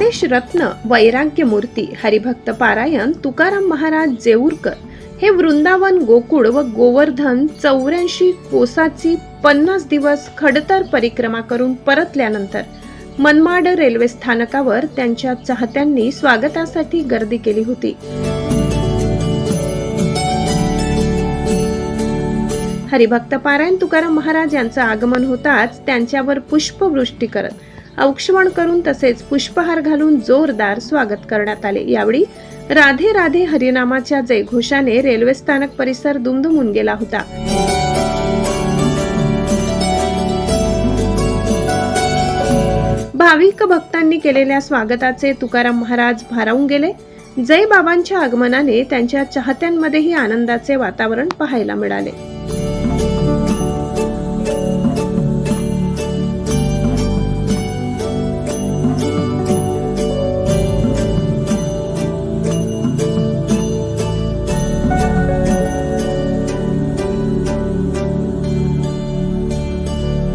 गणेश रत्न वैराग्य मूर्ती हरिभक्त पारायण तुकाराम महाराज जेऊरकर हे वृंदावन गोकुळ व गोवर्धन 84 कोसाची 50 दिवस खडतर परिक्रमा करून परतल्यानंतर मनमाड रेल्वे स्थानकावर त्यांच्या चाहत्यांनी स्वागतासाठी गर्दी केली होती। हरिभक्त पारायण तुकाराम महाराज यांचं आगमन होताच त्यांच्यावर पुष्पवृष्टी करत औक्षवण करून तसेच पुष्पहार घालून जोरदार स्वागत करण्यात आले। यावेळी राधे राधे हरिनामाच्या जयघोषाने रेल्वे स्थानक परिसर दुमदुमून गेला होता। भाविक भक्तांनी केलेल्या स्वागताचे तुकाराम महाराज भारावून गेले। जय बाबांच्या आगमनाने त्यांच्या चाहत्यांमध्येही आनंदाचे वातावरण पाहायला मिळाले।